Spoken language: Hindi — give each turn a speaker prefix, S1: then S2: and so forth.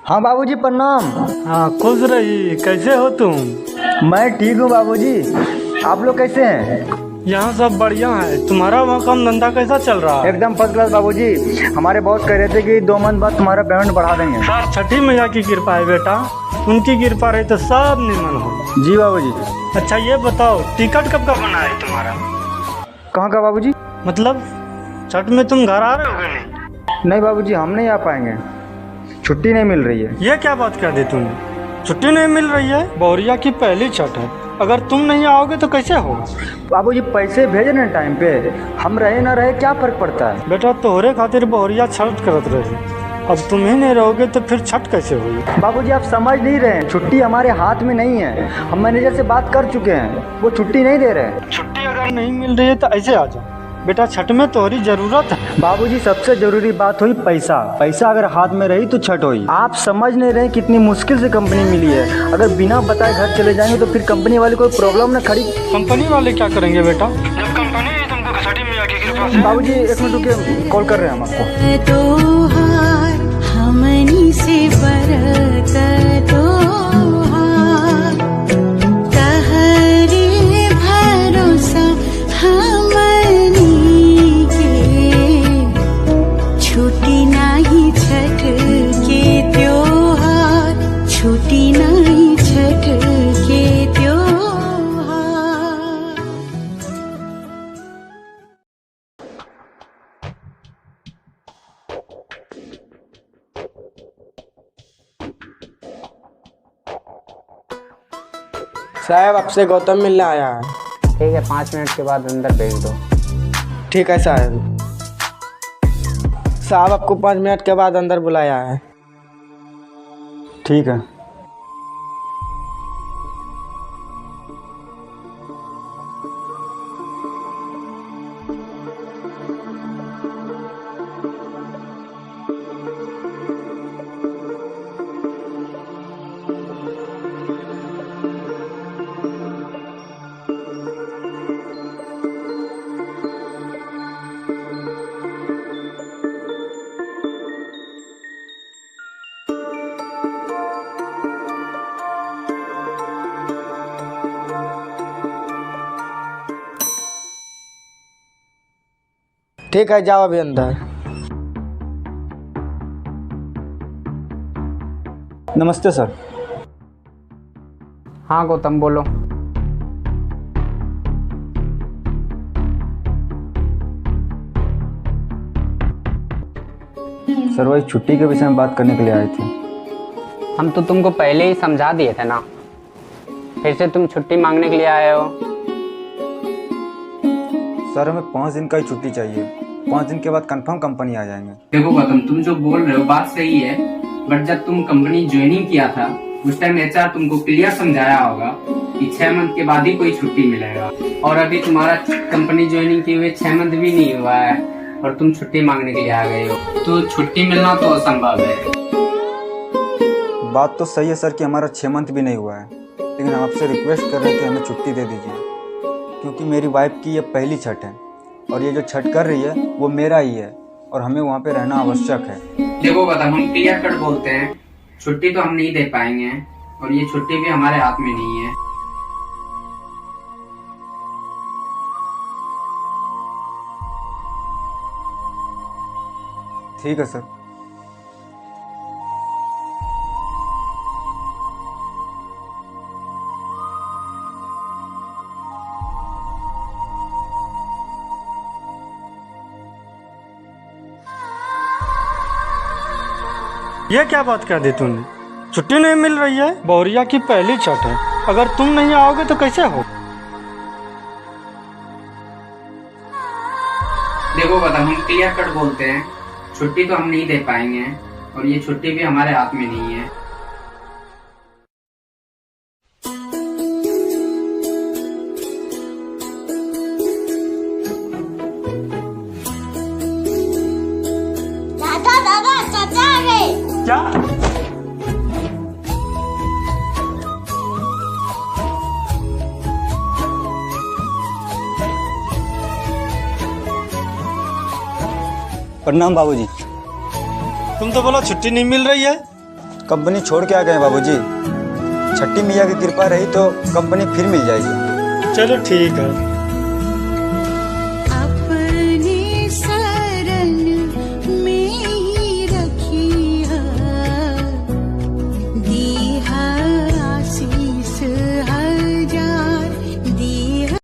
S1: हाँ बाबूजी प्रणाम।
S2: हाँ खुश रही। कैसे हो तुम?
S1: मैं ठीक हूँ बाबूजी, आप लोग कैसे हैं?
S2: यहाँ सब बढ़िया है। तुम्हारा वहाँ काम धंधा कैसा चल रहा है?
S1: एकदम फर्स्ट क्लास बाबूजी। हमारे बॉस कह रहे थे कि 2 मंथ बाद तुम्हारा पेमेंट बढ़ा देंगे।
S2: सर छठी मैया की कृपा है बेटा, उनकी कृपा रही तो सब निमन हो।
S1: जी बाबूजी।
S2: अच्छा ये बताओ टिकट कब का बना है तुम्हारा?
S1: कहाँ का बाबूजी?
S2: मतलब छठ में तुम घर आ रहे हो नहीं?
S1: नहीं बाबूजी, हम नहीं आ पाएंगे, छुट्टी नहीं मिल रही है।
S2: ये क्या बात कह दी तुम? छुट्टी नहीं मिल रही है? बहुरिया की पहली छठ है, अगर तुम नहीं आओगे तो कैसे होगा?
S1: बाबूजी पैसे भेजे ना टाइम पे, हम रहे ना रहे क्या फर्क पड़ता है।
S2: बेटा तोहरे खातिर बहुरिया छठ करत रही, अब तुम ही नहीं रहोगे तो फिर छठ कैसे होगी?
S1: बाबूजी आप समझ नहीं रहे हैं, छुट्टी हमारे हाथ में नहीं है। हम मैनेजर से बात कर चुके हैं, वो छुट्टी नहीं दे रहे हैं।
S2: छुट्टी अगर नहीं मिल रही है तो ऐसे आ जाओ बेटा, छठ में तोहरी जरूरत है।
S1: बाबूजी सबसे जरूरी बात हुई पैसा। पैसा अगर हाथ में रही तो छठ हुई। आप समझ नहीं रहे कितनी मुश्किल से कंपनी मिली है। अगर बिना बताए घर चले जाएंगे तो फिर कंपनी वाले कोई प्रॉब्लम ना खड़ी।
S2: कंपनी वाले क्या करेंगे बेटा जब कंपनी ही तुमको छठी मैया की कृपा से?
S1: बाबूजी 1 मिनट रुकिए, कॉल कर रहे हैं हम आपको।
S3: तोहार हमनी से बरत तोहार, तहरे भरोसा हमनी के, छुट्टी नहीं छठ के त्योहार, छुट्टी नहीं छठ के त्योहार।
S4: साहब आपसे गौतम मिलने आया है।
S5: ठीक है, 5 मिनट के बाद अंदर भेज दो।
S4: ठीक है साहब। साहब आपको 5 मिनट के बाद अंदर बुलाया है।
S1: ठीक है।
S4: ठीक है जाओ अभी अंदर।
S1: नमस्ते सर।
S5: हाँ गौतम बोलो।
S1: सर वही छुट्टी के विषय में बात करने के लिए आए थे।
S5: हम तो तुमको पहले ही समझा दिए थे ना, फिर से तुम छुट्टी मांगने के लिए आए हो।
S1: सर हमें 5 दिन का ही छुट्टी चाहिए, 5 दिन के बाद कंफर्म कंपनी आ जाएंगे।
S6: देखो गौतम, तुम जो बोल रहे हो बात सही है, बट जब तुम कंपनी ज्वाइनिंग किया था उस टाइम एचआर तुमको क्लियर समझाया होगा कि 6 मंथ के बाद ही कोई छुट्टी मिलेगा, और अभी तुम्हारा कंपनी ज्वाइनिंग किए हुए 6 मंथ भी नहीं हुआ है और तुम छुट्टी मांगने के लिए आ गए हो, तो छुट्टी मिलना तो असंभव है।
S1: बात तो सही है सर कि हमारा 6 मंथ भी नहीं हुआ है, लेकिन हम आपसे रिक्वेस्ट कर रहे हैं कि हमें छुट्टी दे दीजिए, क्योंकि मेरी वाइफ की ये पहली छठ है और ये जो छठ कर रही है वो मेरा ही है और हमें वहाँ पे रहना आवश्यक है।
S6: देखो गौतम, हम क्लियर कट बोलते हैं, छुट्टी तो हम नहीं दे पाएंगे और ये छुट्टी भी हमारे हाथ में नहीं है।
S1: ठीक है सर।
S2: ये क्या बात कह दी तुमने? छुट्टी नहीं मिल रही है? बहुरिया की पहली छठ है, अगर तुम नहीं आओगे तो कैसे हो?
S6: देखो गौतम, हम क्लियर कट बोलते हैं, छुट्टी तो हम नहीं दे पाएंगे और ये छुट्टी भी हमारे हाथ में नहीं है।
S3: दादा दादा चाचा आ गए।
S2: क्या?
S1: प्रणाम बाबूजी।
S2: तुम तो बोला छुट्टी नहीं मिल रही है।
S1: कंपनी छोड़ के आ गए हैं बाबूजी। छठी मैया की कृपा रही तो कंपनी फिर मिल जाएगी।
S2: चलो ठीक है।